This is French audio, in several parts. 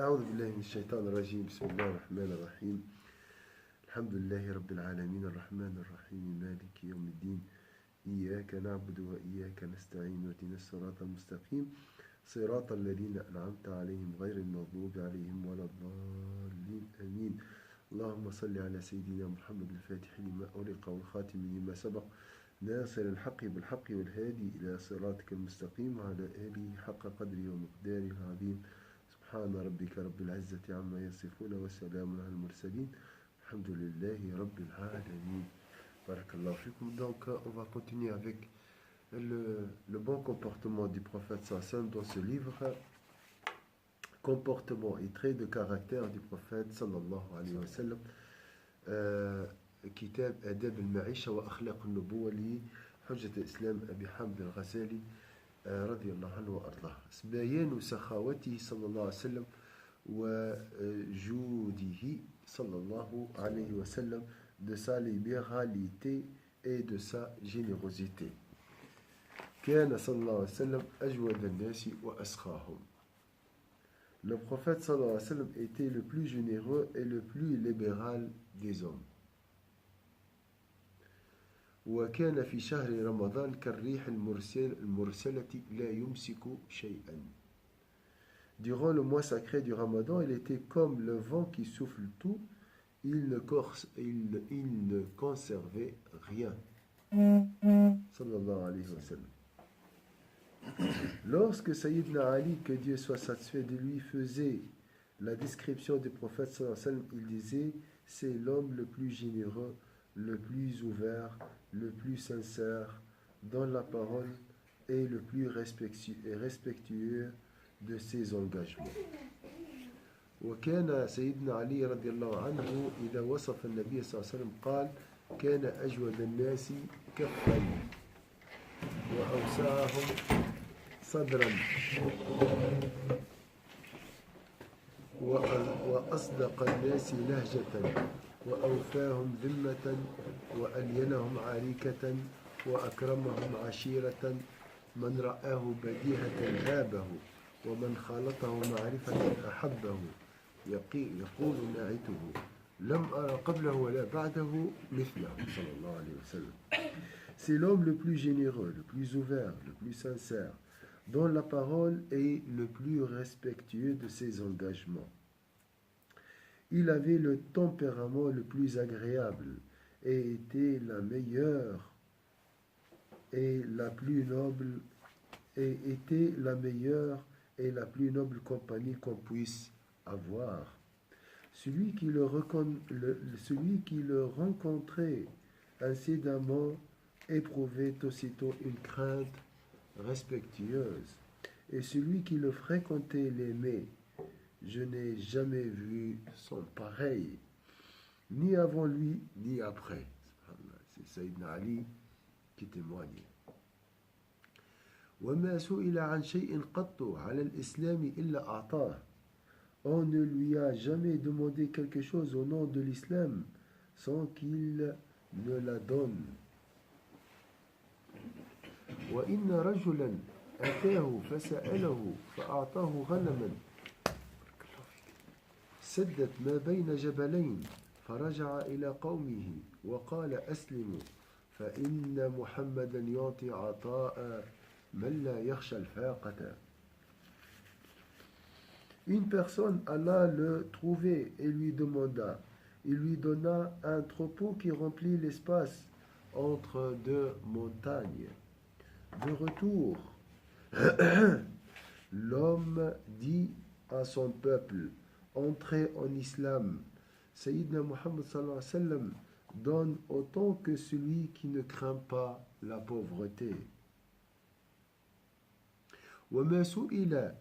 أعوذ بالله من الشيطان الرجيم. بسم الله الرحمن الرحيم. الحمد لله رب العالمين الرحمن الرحيم مالك يوم الدين. إياك نعبد وإياك نستعين واهدنا الصراط المستقيم صراط الذين أنعمت عليهم غير المغضوب عليهم ولا الضالين آمين. اللهم صل على سيدنا محمد الفاتح لما أغلق والخاتم لما سبق ناصر الحق بالحق والهادي إلى صراطك المستقيم وعلى آله حق قدره ومقداره العظيم. سبحان ربك رب العزة عما يصفون وسلام على المرسلين الحمد لله رب العالمين. Barakallahu fikum. Donc on va continuer avec le bon comportement du prophète sallam dans ce livre, comportement et traits de caractère du prophète sallallahu alayhi wa sallam, كتاب آداب المعيشة وأخلاق النبوة لحجة الإسلام أبي حامد الغزالي رضي الله عنه وأرضاه. بيان سخاوته صلى الله عليه وسلم وجوده صلى الله عليه وسلم, de sa libéralité et de sa générosité. كان صلى الله عليه وسلم أجود الناس وأسخاهم. Le prophète صلى الله عليه وسلم était le plus généreux et le plus libéral des hommes. وكان في شهر رمضان كالريح المرسلة لا يمسك شيئا. Durant le mois sacré du Ramadan, il était comme le vent qui souffle tout, il ne conservait rien. Sallallahu alayhi wa sallam. Lorsque Sayyidina Ali, que Dieu soit satisfait de lui, faisait la description du prophète sallallahu alayhi wa sallam, il disait: c'est l'homme le plus généreux, le plus ouvert, le plus sincère dans la parole et le plus respectueux de ses engagements. وكان سيدنا علي رضي الله عنه إذا وصف النبي صلى الله عليه وسلم قال: كان أجود الناس كفا وأوسعهم صدرا وأصدق الناس لهجة وأوفاهم ذمة وألينهم عريكة وأكرمهم عشيرة من رآه بديهة هابه ومن خالطه معرفة أحبه يقول ناعته لم أرى قبله ولا بعده مثله صلى الله عليه وسلم. C'est l'homme le plus généreux, le plus ouvert, le plus sincère dont la parole est le plus respectueux de ses engagements. Il avait le tempérament le plus agréable et était la meilleure et la plus noble et était la meilleure et la plus noble compagnie qu'on puisse avoir. Celui qui le rencontrait incidemment éprouvait aussitôt une crainte respectueuse, et celui qui le fréquentait l'aimait. Je n'ai jamais vu son pareil, ni avant lui, ni après. C'est Sayyidina Ali qui témoigne. وما سئل عن شيء قط على الإسلام إلا أعطاه. On ne lui a jamais demandé quelque chose au nom de l'islam sans qu'il ne la donne. وإن رجلا أتاه فسأله فأعطاه غنما سدت ما بين جبلين فرجع إلى قومه وقال أسلموا فإن محمدا يعطي عطاء من لا يخشى الفاقة. Une personne alla le trouver et lui demanda. Il lui donna un troupeau qui remplit l'espace entre deux montagnes. De retour, l'homme dit à son peuple: entrez en islam. Sayyidina Muhammad sallallahu alayhi wa sallam donne autant que celui qui ne craint pas la pauvreté. وما سئل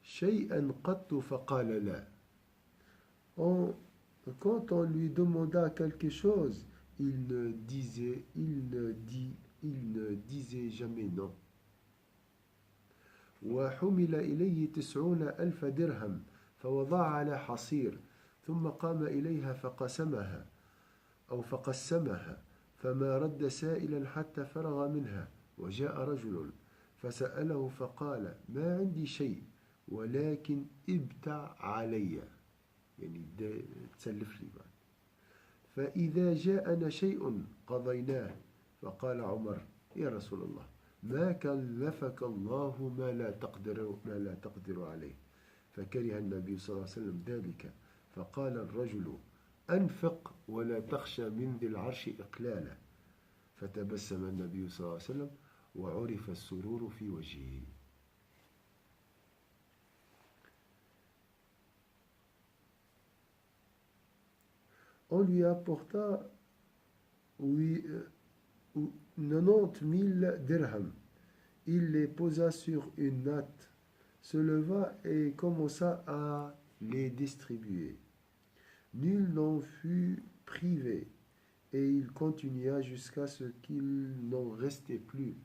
شيئا قط فقال لا. Quand on lui demanda quelque chose, il ne disait jamais non. وحمل إليه 90,000 درهم فوضع على حصير ثم قام إليها فقسمها فما رد سائلا حتى فرغ منها وجاء رجل فسأله فقال: ما عندي شيء ولكن ابتع علي، يعني تسلف لي بعد. فإذا جاءنا شيء قضيناه. فقال عمر: يا رسول الله، ما كلفك الله ما لا تقدر عليه. فكره النبي صلى الله عليه وسلم ذلك، فقال الرجل: أنفق ولا تخشى من ذي العرش إقلالا. فتبسم النبي صلى الله عليه وسلم وعرف السرور في وجهه. On lui apporta 90 000 dirhams. Il les posa sur une natte, se leva et commença à les distribuer. Nul n'en fut privé, et il continua jusqu'à ce qu'il n'en restait plus.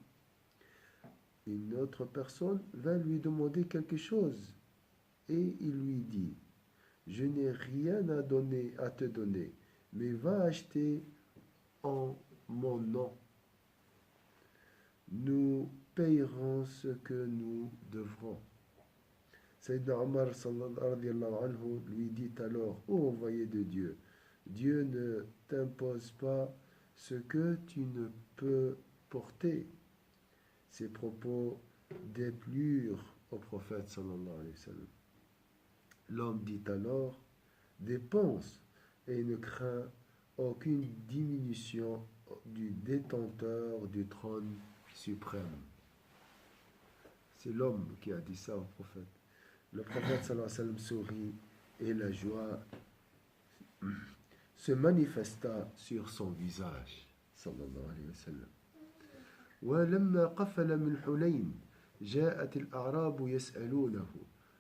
Une autre personne vint lui demander quelque chose, et il lui dit: je n'ai rien à te donner, mais va acheter en mon nom. Nous payerons ce que nous devrons. Sayyidina Omar lui dit alors: ô envoyé de Dieu, Dieu ne t'impose pas ce que tu ne peux porter. Ces propos déplurent au prophète sallallahu alayhi wa sallam. L'homme dit alors: dépense et ne crains aucune diminution du détenteur du trône suprême. C'est l'homme qui a dit ça au prophète. Le prophète sallallahu alayhi wa sallam sourit et la joie se manifesta sur son visage sallallahu alayhi wa sallam. ولما قفل من حنين جاءت الأعراب يسألونه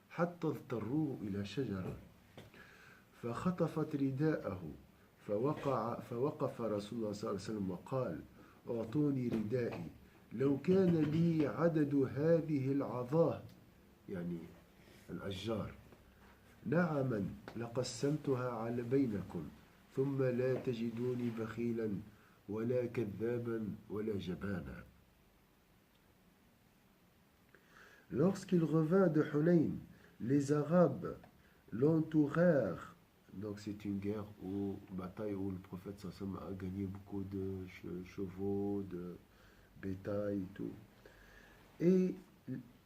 حتى اضطروه إلى شجرة فخطفت رداءه فوقف رسول الله صلى الله عليه وسلم وقال: أعطوني ردائي لو كان لي عدد هذه العظاه، يعني الأشجار، نعما لقسمتها على بينكم ثم لا تجدوني بخيلا ولا كذابا ولا جبانا. Lorsqu'il revint de Hunayn, les Arabes l'entourèrent. Donc c'est une bataille où le prophète sallam a gagné beaucoup de chevaux, de bétail et tout. Et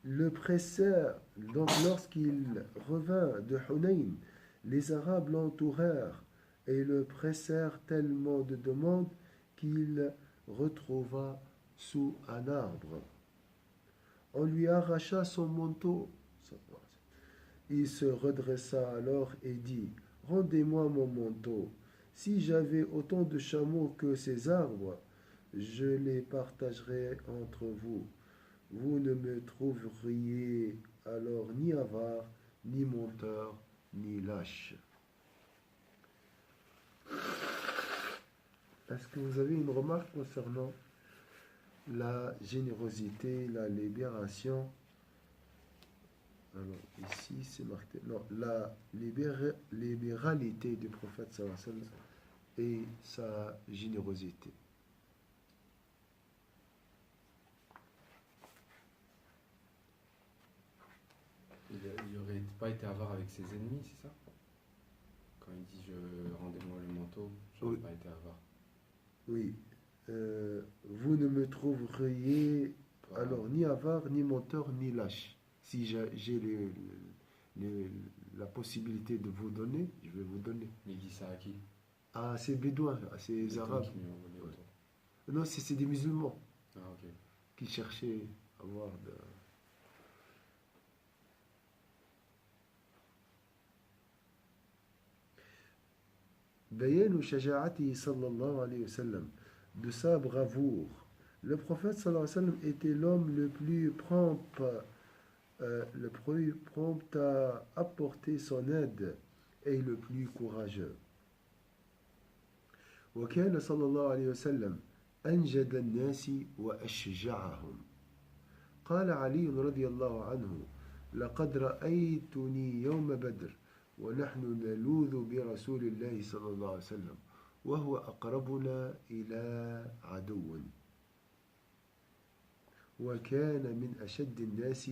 le pressèrent. Donc lorsqu'il revint de Hunayn, les Arabes l'entourèrent et le pressèrent tellement de demandes qu'il retrouva sous un arbre. On lui arracha son manteau. Il se redressa alors et dit: rendez-moi mon manteau. Si j'avais autant de chameaux que ces arbres, je les partagerais entre vous. Vous ne me trouveriez alors ni avare, ni menteur, ni lâche. Est-ce que vous avez une remarque concernant la générosité, la libération? Alors ici c'est marqué, non, la libéralité du prophète sallallahu alayhi wa sallam et sa générosité. Il n'aurait pas été avare avec ses ennemis, c'est ça? Quand il dit rendez-moi le manteau, je n'aurais pas été avare. Oui. Vous ne me trouveriez alors ni avare, ni menteur, ni lâche. Si j'ai la possibilité de vous donner, je vais vous donner. Il dit ça à qui? À ces bédouins, à ces arabes. Ouais. Non, c'est des musulmans qui cherchaient à avoir de... Bayan shaja'ati sallallahu alayhi wa sallam, de sa bravoure. Le prophète sallallahu alayhi wa sallam était l'homme le plus prompt à apporter son aide et le plus courageux. وكان صلى الله عليه وسلم أنجد الناس وأشجعهم. قال علي رضي الله عنه: لقد رأيتني يوم بدر ونحن نلوذ برسول الله صلى الله عليه وسلم وهو أقربنا إلى عدو وكان من أشد الناس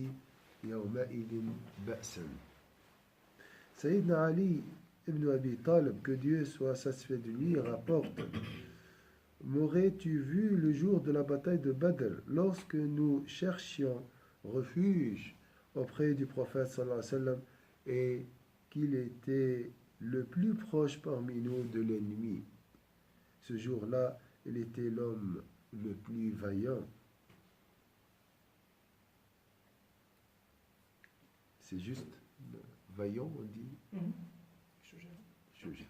يومئذ بأسا. Sayyidina Ali ibn Abi Talib, que Dieu soit satisfait de lui, rapporte: M'aurais-tu vu le jour de la bataille de Badr, lorsque nous cherchions refuge auprès du prophète sallallahu alayhi wa sallam, et qu'il était le plus proche parmi nous de l'ennemi. Ce jour-là, il était l'homme le plus vaillant. C'est juste vaillant, on dit شجاع.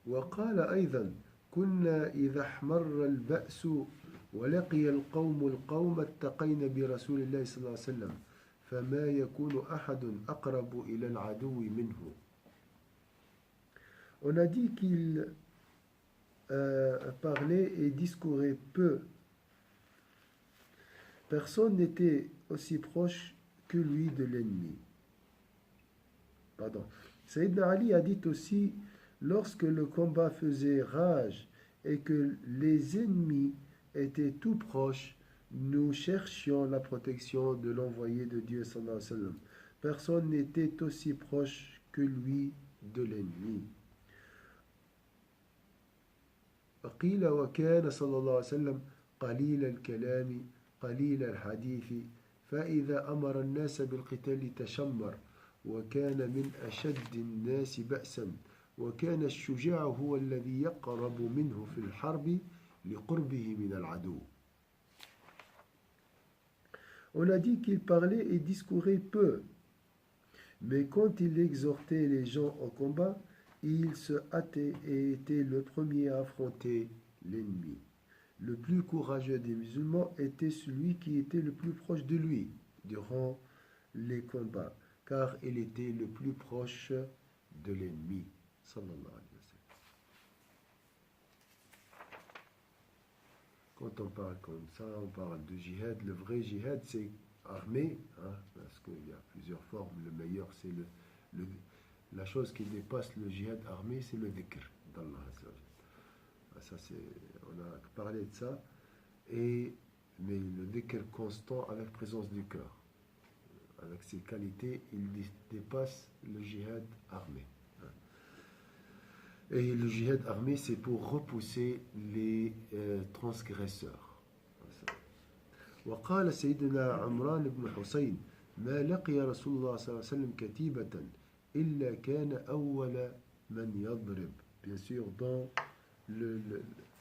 وقال أيضا: كنا إذا احمر البأس ولقي القوم اتقينا برسول الله صلى الله عليه وسلم فما يكون أحد أقرب إلى العدو منه. On a dit qu'il parlait et discourait peu. Personne n'était aussi proche que lui de l'ennemi. Pardon. Sayyidina Ali a dit aussi: lorsque le combat faisait rage et que les ennemis étaient tout proches, nous cherchions la protection de l'envoyé de Dieu sallallahu alayhi wa sallam. Personne n'était aussi proche que lui de l'ennemi. قيل وكان صلى الله عليه وسلم قليل الكلام قليل الحديث فإذا أمر الناس بالقتال تشمر وكان من أشد الناس بأسا وكان الشجاع هو الذي يقرب منه في الحرب لقربه من العدو. On a dit qu'il parlait et discourait peu, mais quand il exhortait les gens au combat, il se hâtait et était le premier à affronter l'ennemi. Le plus courageux des musulmans était celui qui était le plus proche de lui durant les combats, car il était le plus proche de l'ennemi. Sallallahu alayhi wa sallam. Quand on parle comme ça, on parle de jihad. Le vrai jihad, c'est armé, hein, parce qu'il y a plusieurs formes. Le meilleur, c'est la chose qui dépasse le jihad armé, c'est le dhikr d'Allah. Ça, on a parlé de ça. Mais le dhikr constant avec présence du cœur, avec ses qualités, il dépasse le jihad armé. Et le jihad armé, c'est pour repousser les transgresseurs. وقال سيدنا عمران بن حسين: ما لقي رسول الله صلى الله عليه وسلم كتيبة إلا كان أول من يضرب. Bien sûr, dans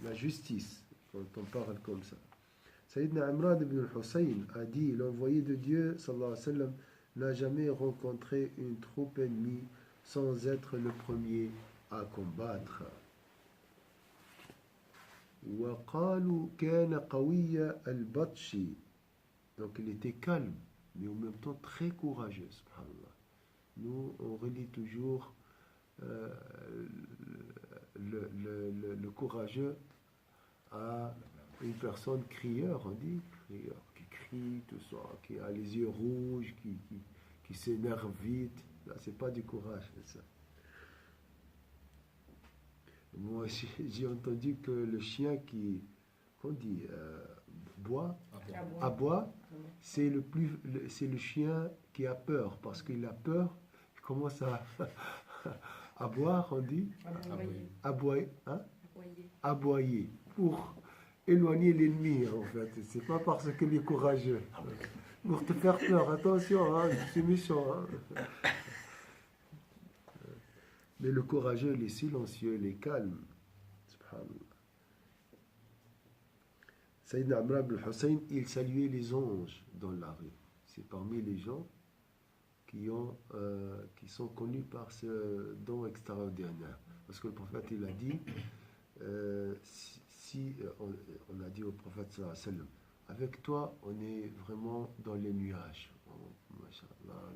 la justice, quand on parle comme ça. Sayyidina Imran ibn Hussein a dit: l'envoyé de Dieu sallallahu alayhi wa sallam n'a jamais rencontré une troupe ennemie sans être le premier à combattre. وقالوا كان قوي البطش. Donc il était calme, mais en même temps très courageux, subhanallah. Nous, on relie toujours le courageux à une personne crieur, on dit, crieur, qui crie, tout ça, qui a les yeux rouges, qui s'énerve vite. Là, c'est pas du courage, c'est ça. Moi, j'ai entendu que le chien qui, qu'on dit, aboie, c'est le chien qui a peur, parce qu'il a peur, il commence à boire, on dit, aboyer, pour éloigner l'ennemi, en fait. C'est pas parce qu'il est courageux, pour te faire peur. Attention, hein, c'est méchant. Hein. Mais le courageux, les silencieux, les calmes. Subhanallah. Sayyidina Amr ibn Hussein, il saluait les anges dans la rue. C'est parmi les gens qui sont connus par ce don extraordinaire. Parce que le prophète, il a dit, on a dit au prophète sallallahu alayhi wa sallam, avec toi, on est vraiment dans les nuages.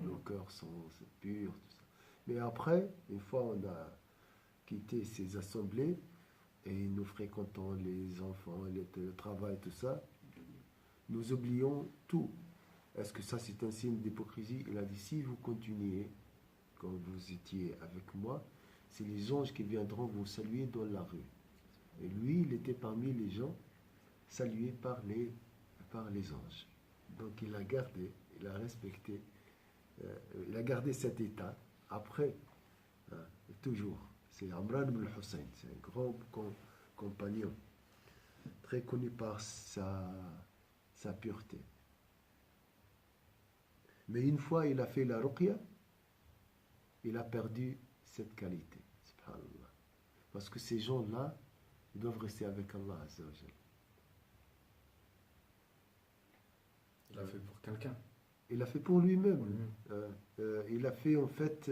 Nos cœurs sont purs, tout ça. Mais après, une fois on a quitté ces assemblées et nous fréquentons les enfants, le travail, tout ça, nous oublions tout. Est-ce que ça c'est un signe d'hypocrisie? Il a dit: si vous continuez comme vous étiez avec moi, c'est les anges qui viendront vous saluer dans la rue. Et lui, il était parmi les gens salués par les anges. Donc il a gardé, il a respecté, il a gardé cet état après, hein, toujours. C'est Amran ibn Hussein, c'est un grand compagnon, très connu par sa pureté. Mais une fois il a fait la ruqya, il a perdu cette qualité. Subhanallah. Parce que ces gens-là, ils doivent rester avec Allah Azza wa Jal. Il l'a fait pour quelqu'un. Il l'a fait pour lui-même. Pour lui-même. Il a fait en fait,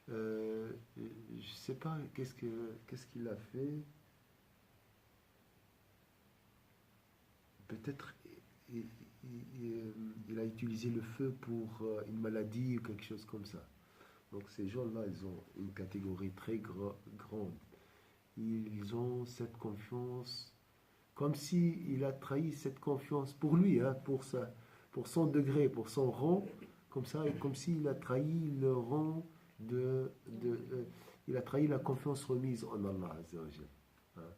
je ne sais pas qu'est-ce qu'il a fait. Peut-être il a utilisé le feu pour une maladie ou quelque chose comme ça. Donc ces gens-là, ils ont une catégorie très grande. Ils ont cette confiance, comme si il a trahi cette confiance pour lui, hein, pour son degré, pour son rang, comme ça, et comme s'il a trahi le rang il a trahi la confiance remise en Allah Azza wa Jal, hein.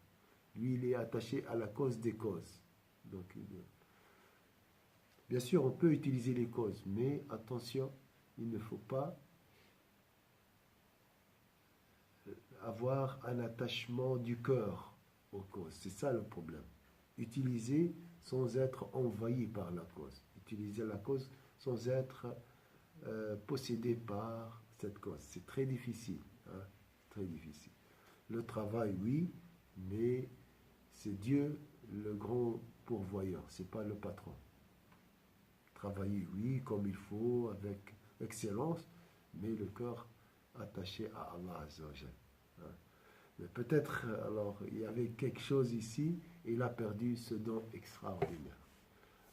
Lui, il est attaché à la cause des causes. Donc, bien sûr, on peut utiliser les causes, mais attention, il ne faut pas avoir un attachement du cœur aux causes. C'est ça le problème. Utiliser sans être envahi par la cause. Utiliser la cause sans être possédé par cette cause. C'est très difficile, hein, très difficile. Le travail, oui, mais c'est Dieu le grand pourvoyeur, c'est pas le patron. Travailler, oui, comme il faut, avec excellence, mais le cœur attaché à Allah Azza wa Jal, hein. Mais peut-être, alors, il y avait quelque chose ici, et il a perdu ce don extraordinaire.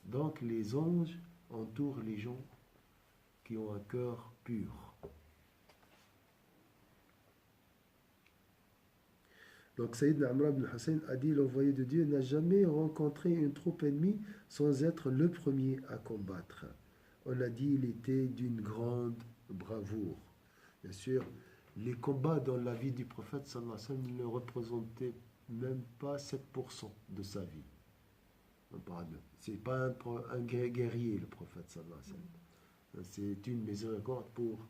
Donc, les anges entourent les gens qui ont un cœur pur. Donc, Sayyidina Amr ibn Hussein a dit, l'envoyé de Dieu n'a jamais rencontré une troupe ennemie sans être le premier à combattre. On a dit, il était d'une grande bravoure. Bien sûr, les combats dans la vie du prophète sallallahu alayhi wa sallam ne représentaient même pas 7% de sa vie. C'est pas un guerrier, le prophète sallallahu alayhi wa sallam. C'est une miséricorde pour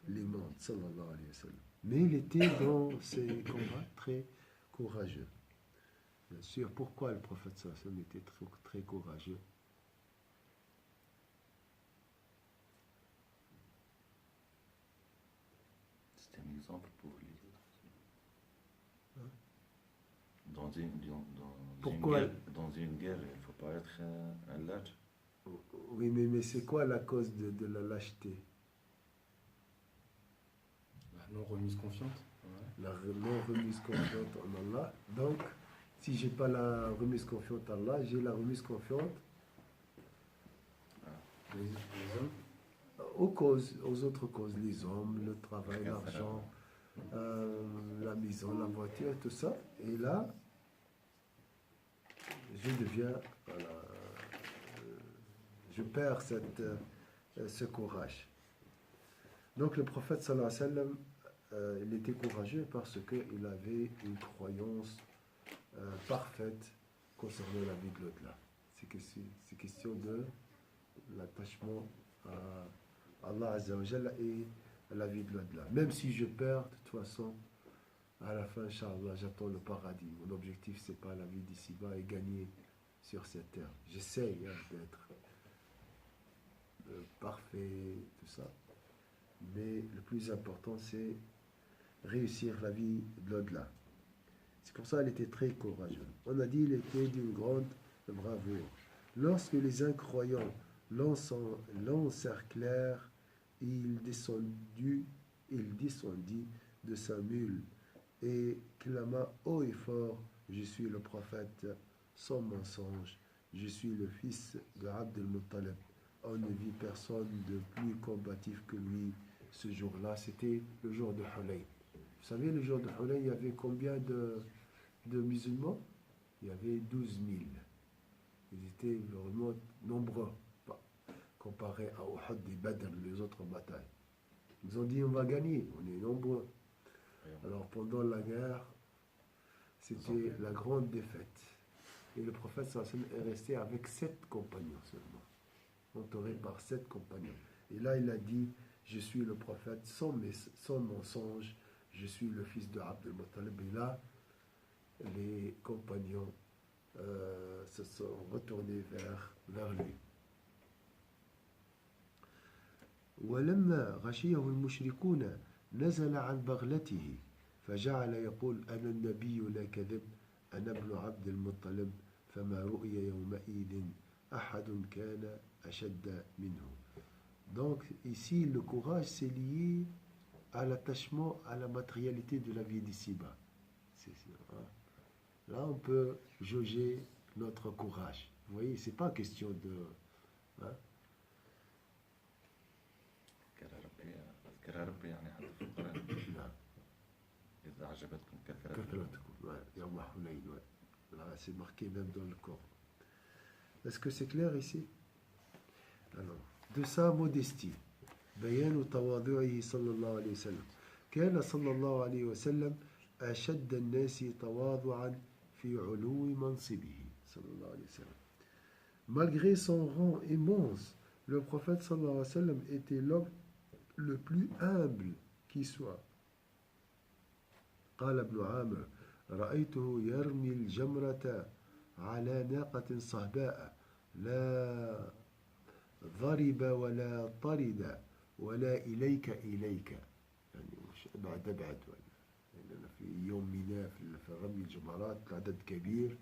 les mondes, sallallahu alayhi wa sallam. Mais il était dans ces combats très courageux. Bien sûr, pourquoi le prophète sallallahu alayhi wa sallam était très, très courageux? C'est un exemple pour les autres. Hein? Pourquoi? Dans une guerre, il ne faut pas être un lâche. Oui, mais c'est quoi la cause de la lâcheté? La non-remise confiante. Ouais. La non-remise confiante en Allah. Donc, si j'ai pas la remise confiante en Allah, j'ai la remise confiante Les hommes. aux causes, aux autres causes, les hommes, le travail, l'argent, la maison, la voiture, tout ça. Et là, je deviens, voilà, je perds ce courage. Donc le prophète sallallahu alayhi wa sallam, il était courageux parce qu'il avait une croyance parfaite concernant la vie de l'au-delà. C'est question de l'attachement à Allah Azza wa Jalla et à la vie de l'au-delà. Même si je perds, de toute façon, à la fin, Inch'Allah, j'attends le paradis. Mon objectif, c'est pas la vie d'ici-bas et gagner sur cette terre. J'essaye, hein, d'être parfait, tout ça. Mais le plus important, c'est réussir la vie de l'au-delà. C'est pour ça qu'elle était très courageuse. On a dit qu'il était d'une grande bravoure. Lorsque les incroyants l'encerclèrent, il descendit de sa mule et clama haut et fort, je suis le prophète sans mensonge, je suis le fils de Abd al-Muttalib. On ne vit personne de plus combatif que lui ce jour-là. C'était le jour de Hunayn. Vous savez, le jour de Hunayn, il y avait combien de musulmans? Il y avait 12 000. Ils étaient vraiment nombreux, comparé à Uhud et Badr, les autres batailles. Ils ont dit, on va gagner, on est nombreux. Alors pendant la guerre, C'était la grande défaite. Et le prophète sallallahu alayhi wa sallam est resté avec 7 compagnons seulement, entouré par 7 compagnons. Et là, il a dit, je suis le prophète sans mensonge, je suis le fils de Abd al-Muttalib. Et là, les compagnons se sont retournés vers lui. ولما غشيه المشركون نزل عن بغلته فجعل يقول أنا النبي لا كذب أنا ابن عبد المطلب فما رؤي يومئذ أحد كان أشد منه. Donc ici le courage c'est lié à l'attachement à la matérialité de la vie d'ici-bas. Là on peut jauger notre courage. Vous voyez, c'est pas question de... Hein? اذكر ربي يعني حتى في القرآن نعم. إذا عجبتكم كثرتكم. كثرتكم. يوم حنين. Là, c'est marqué même dans le Coran. Est-ce que c'est clair ici? Alors, de sa modestie, بيان تواضعه صلى الله عليه وسلم. كان صلى الله عليه وسلم أشد الناس تواضعا في علو منصبه صلى الله عليه وسلم. Malgré son rang immense, le prophète صلى الله عليه وسلم était l'homme le plus humble qui soit. قال ابن عامر رأيته يرمي الجمرة على ناقة صهباء لا ضرب ولا طرد ولا إليك يعني مش بعد يعني في يوم ميناء في رمي الجمرات عدد كبير.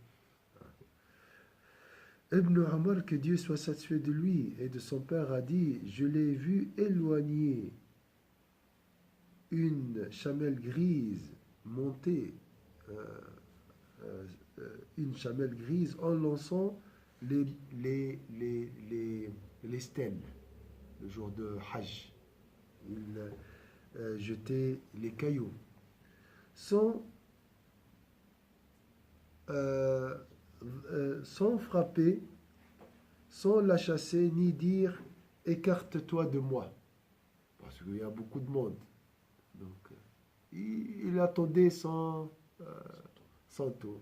Ibn Omar, que Dieu soit satisfait de lui et de son père, a dit, je l'ai vu éloigner une chamelle grise monter une chamelle grise en lançant les stèles le jour de Hajj. Il jetait les cailloux sans frapper, sans la chasser, ni dire écarte-toi de moi, parce qu'il y a beaucoup de monde. Donc, il attendait son tour.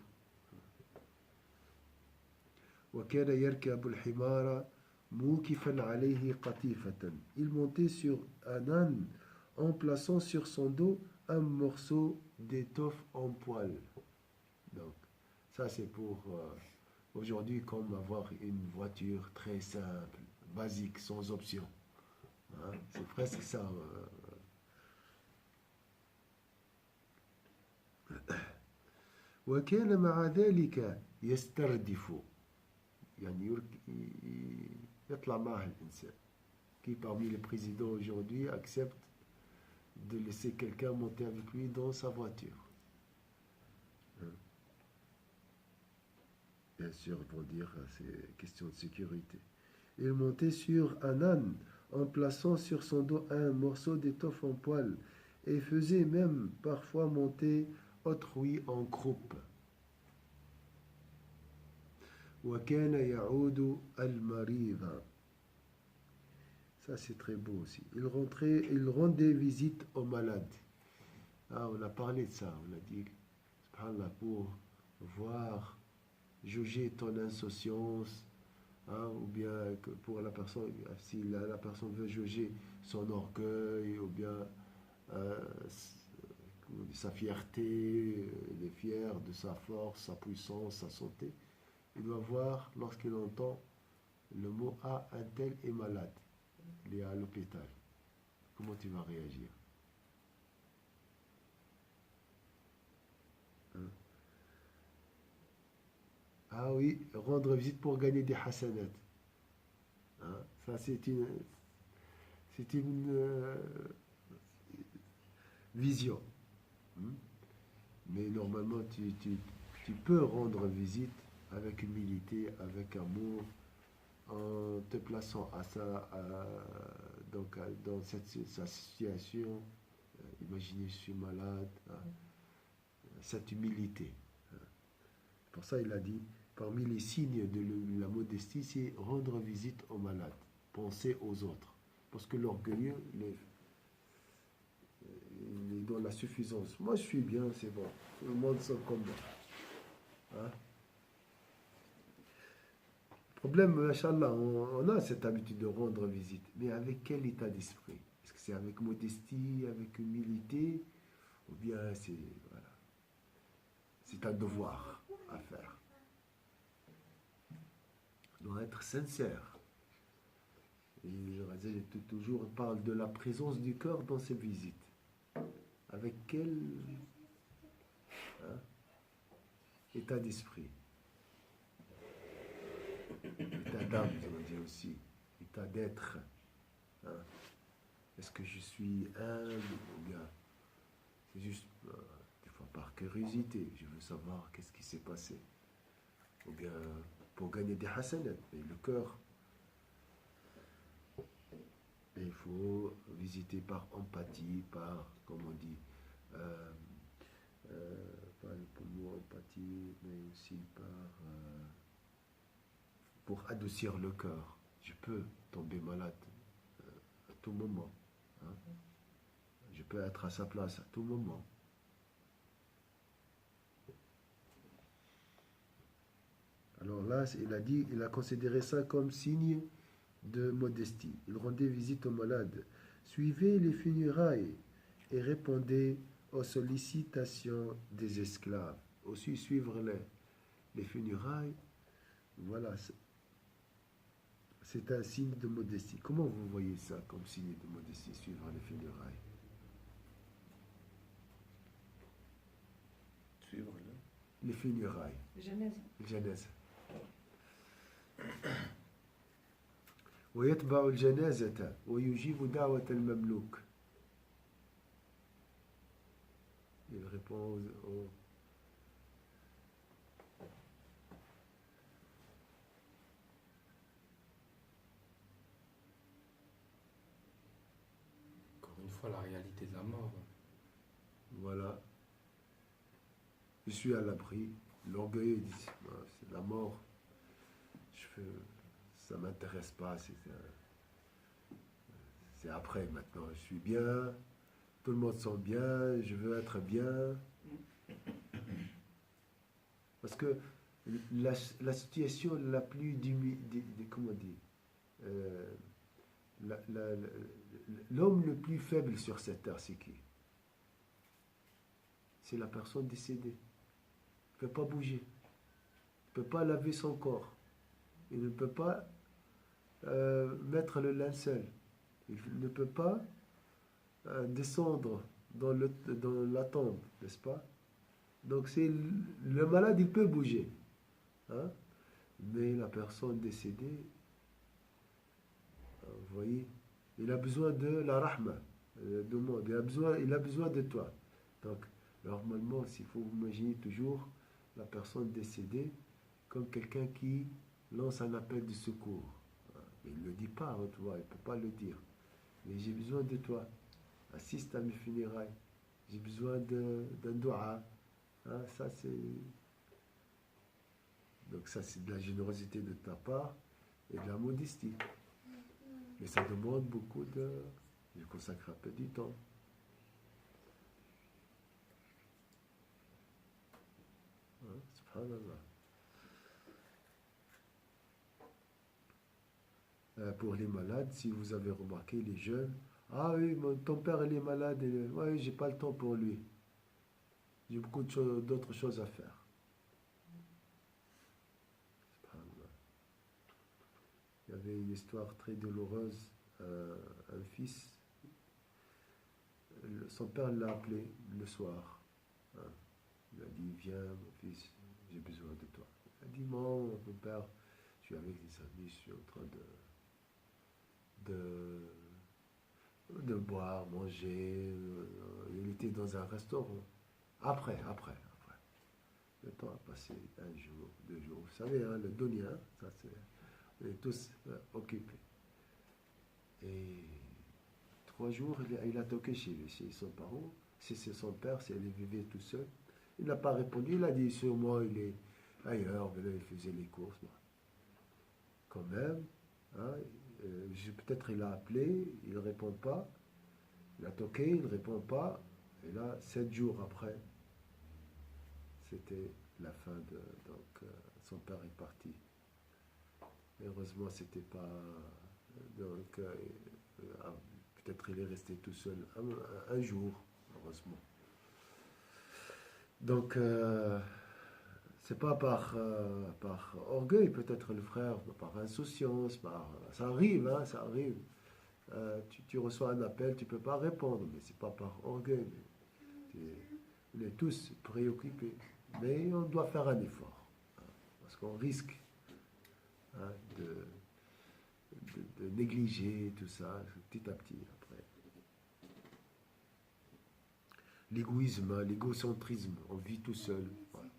وكان يركب الحمار موكفا عليه قطيفة. Il montait sur un âne en plaçant sur son dos un morceau d'étoffe en poil. Donc, ça c'est pour aujourd'hui comme avoir une voiture très simple, basique, sans option. Hein? C'est presque ça. وكان مع ذلك يستردف يعني يطلع معه الإنسان. Qui parmi les présidents aujourd'hui accepte de laisser quelqu'un monter avec lui dans sa voiture. Bien sûr, pour dire c'est question de sécurité. Il montait sur un âne en plaçant sur son dos un morceau d'étoffe en poil et faisait même parfois monter autrui en croupe. وكان يعود المريض. Ça c'est très beau aussi. Il rendait visite aux malades. Ah, on a parlé de ça, on a dit, subhanallah, pour voir, juger ton insouciance, hein, ou bien que pour la personne, si la personne veut juger son orgueil, ou bien sa fierté, il est fier de sa force, sa puissance, sa santé. Il doit voir, lorsqu'il entend le mot « Ah, un tel est malade, il est à l'hôpital ». Comment tu vas réagir? Hein? Ah oui, rendre visite pour gagner des hasanat. Hein? Ça, c'est une vision. Mais normalement, tu peux rendre visite avec humilité, avec amour, en te plaçant dans sa situation. Imaginez, je suis malade. Hein, cette humilité. Hein. Pour ça, il a dit, parmi les signes de la modestie, c'est rendre visite aux malades, penser aux autres. Parce que l'orgueilleux, il est dans la suffisance. Moi, je suis bien, c'est bon. Tout le monde sont comme moi. Hein. Le problème, machallah, on a cette habitude de rendre visite, mais avec quel état d'esprit? Est-ce que c'est avec modestie, avec humilité, ou bien c'est voilà, c'est un devoir à faire? On doit être sincère. Et le Razal toujours parle de la présence du cœur dans ces visites. Avec quel hein, état d'esprit? État d'âme, on dit aussi. État d'être. Hein. Est-ce que je suis humble ou bien c'est juste des fois par curiosité, je veux savoir qu'est-ce qui s'est passé. Ou bien pour gagner des hasanat. Mais le cœur, il faut visiter par empathie, par, comme on dit, pas le mot empathie, mais aussi par pour adoucir le cœur. Je peux tomber malade à tout moment. Hein. Je peux être à sa place à tout moment. Alors là, il a considéré ça comme signe de modestie. Il rendait visite aux malades. Suivez les funérailles et répondez aux sollicitations des esclaves. Aussi suivre les funérailles. Voilà, c'est un signe de modestie. Comment vous voyez ça comme signe de modestie, suivre les funérailles? Suivre Les funérailles. Genèse. الجنازة ويتبع الجنازة ويجيب دعوة المملوك. Il répond aux Encore une fois, la réalité de la mort. voilà. Je suis à l'abri. L'orgueil, il dit, c'est la mort. Ça m'intéresse pas. C'est après maintenant. Je suis bien. Tout le monde sent bien. Je veux être bien. Parce que la situation la plus comment dire, l'homme le plus faible sur cette terre, c'est qui? C'est la personne décédée. Il ne peut pas bouger. Il ne peut pas laver son corps. Il ne peut pas mettre le linceul. Il ne peut pas descendre dans la tombe, n'est-ce pas? Donc c'est le malade, il peut bouger. Hein? Mais la personne décédée, vous voyez, il a besoin de la rahma, du monde. Il a besoin de toi. Donc, normalement, il faut imaginer toujours la personne décédée comme quelqu'un qui lance un appel de secours. Il ne le dit pas, hein, tu vois, il ne peut pas le dire. Mais j'ai besoin de toi. Assiste à mes funérailles. J'ai besoin d'un dua. Hein, donc ça, c'est de la générosité de ta part et de la modestie. Mais ça demande beaucoup de... Je consacre un peu du temps. Hein, subhanallah. Pour les malades, si vous avez remarqué, les jeunes, ah oui, ton père il est malade, oui, j'ai pas le temps pour lui. J'ai beaucoup d'autres choses à faire. Il y avait une histoire très douloureuse, un fils, son père l'a appelé le soir. Hein. Il a dit, viens mon fils, j'ai besoin de toi. Il a dit, non, mon père, je suis avec des amis, je suis en train de boire, manger. Il était dans un restaurant. Après. Le temps a passé, un jour, 2 jours. Vous savez, hein, le dunya, ça c'est... On est tous occupés. Et 3 jours, il a toqué chez son parent. Si c'est son père, si il vivait tout seul. Il n'a pas répondu. Il a dit, sur moi, il est ailleurs. Mais là, il faisait les courses. Quand même, hein, peut-être il a appelé, il ne répond pas. Il a toqué, il ne répond pas. Et là, 7 jours après, c'était la fin de. Donc, son père est parti. Heureusement, c'était pas. Donc, peut-être il est resté tout seul un jour, heureusement. Donc, c'est pas par orgueil, peut-être le frère, par insouciance, ça arrive, hein, ça arrive. Tu reçois un appel, tu peux pas répondre, mais c'est pas par orgueil. On est tous préoccupés, mais on doit faire un effort, hein, parce qu'on risque, hein, de négliger tout ça petit à petit après. L'égoïsme, hein, l'égocentrisme, on vit tout seul. Voilà.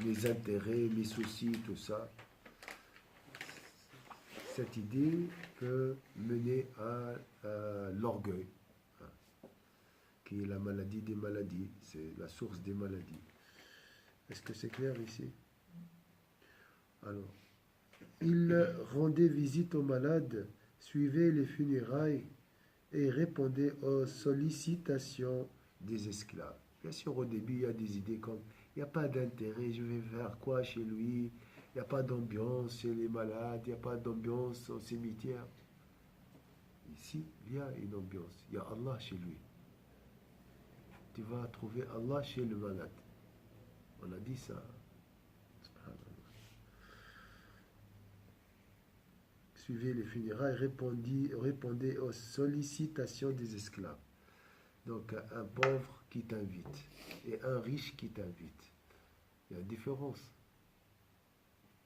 Les intérêts, les soucis, tout ça. Cette idée peut mener à l'orgueil, hein, qui est la maladie des maladies, c'est la source des maladies. Est-ce que c'est clair ici? Alors, il rendait visite aux malades, suivait les funérailles et répondait aux sollicitations des esclaves. Bien sûr, au début, il y a des idées comme il n'y a pas d'intérêt, je vais faire quoi chez lui? Il n'y a pas d'ambiance chez les malades, il n'y a pas d'ambiance au cimetière. Ici, il y a une ambiance, il y a Allah chez lui. Tu vas trouver Allah chez le malade. On a dit ça. Suivait les funérailles, répondait aux sollicitations des esclaves. Donc un pauvre qui t'invite et un riche qui t'invite. Il y a une différence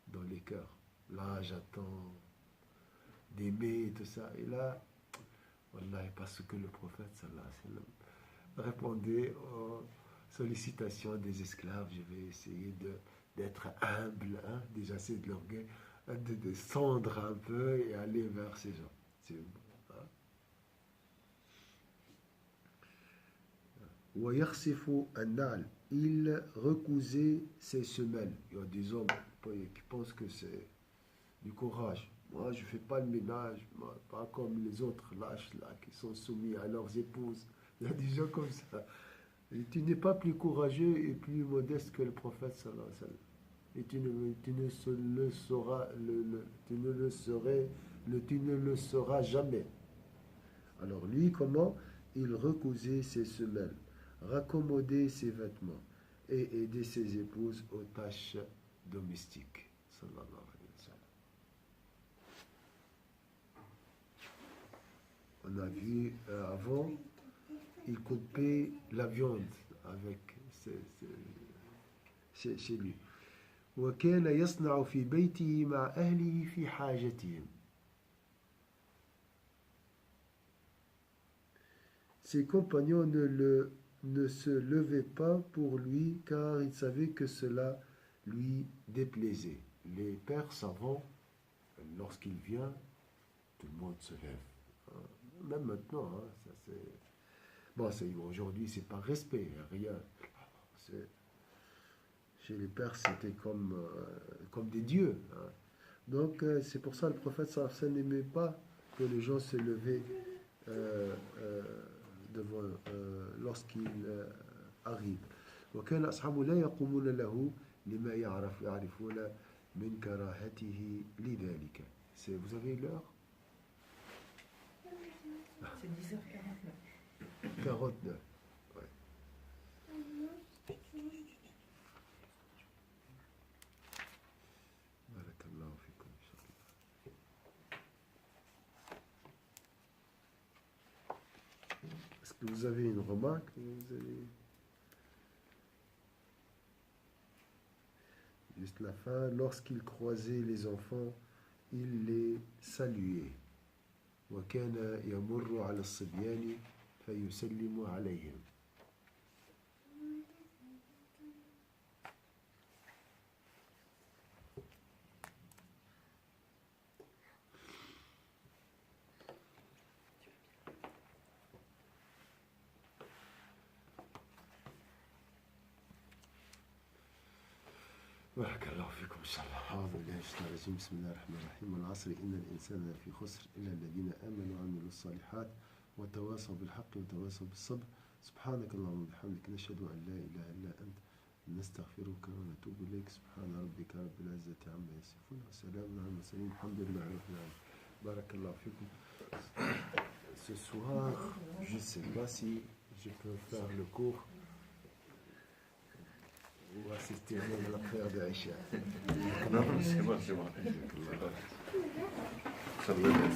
dans les cœurs. Là, j'attends d'aimer, tout ça. Et là, voilà, parce que le prophète, sallallahu alayhi wa sallam, répondait aux sollicitations des esclaves. Je vais essayer d'être humble, hein, déjà c'est de l'orgueil, de descendre un peu et aller vers ces gens. C'est, hein. Il recousait ses semelles. Il y a des hommes qui pensent que c'est du courage. Moi, je ne fais pas le ménage, moi, pas comme les autres lâches là, qui sont soumis à leurs épouses. Il y a des gens comme ça. Et tu n'es pas plus courageux et plus modeste que le prophète sallallahu alayhi wa sallam. Et tu ne le seras jamais. Alors lui, comment? Il recousait ses semelles, raccommodait ses vêtements et aidait ses épouses aux tâches domestiques. Sallallahu alayhi wa sallam. On a vu avant, il coupait la viande avec chez lui. وكان يصنع في بيته مع أهله في حاجتهم. Ses compagnons ne se levaient pas pour lui car ils savaient que cela lui déplaisait. Les pères savants, lorsqu'il vient, tout le monde se lève. Même maintenant, hein, ça c'est... Bon, aujourd'hui, c'est pas respect, rien. Chez les pères, c'était comme des dieux. Hein. Donc, c'est pour ça que le prophète sallallahu alayhi wa sallam n'aimait pas que les gens se levaient devant lorsqu'il arrive. وكان أصحابه لا يقومون له لما يعرفون من كراهته لذلك. Vous avez l'heure? C'est 10h49. 49. Ouais. Barakallahu fikum. Est-ce que vous avez une remarque? Juste la fin. Lorsqu'il croisait les enfants, il les saluait. وكان يمر على الصبيان فيسلم عليهم. بارك الله فيكم إن شاء الله. أعوذ بالله من الشيطان الرجيم. بسم الله الرحمن الرحيم. والعصر إن الإنسان لفي خسر إلا الذين آمنوا وعملوا الصالحات وتواصوا بالحق وتواصوا بالصبر سبحانك اللهم وبحمدك نشهد أن لا إله إلا أنت نستغفرك ونتوب إليك سبحان ربك رب العزة عما يصفون وسلام على المرسلين الحمد لله رب العالمين بارك الله فيكم. Ce soir, je ne sais pas si je peux faire le cours ou assister à la prière d'Aïcha. Non, c'est bon. خلينا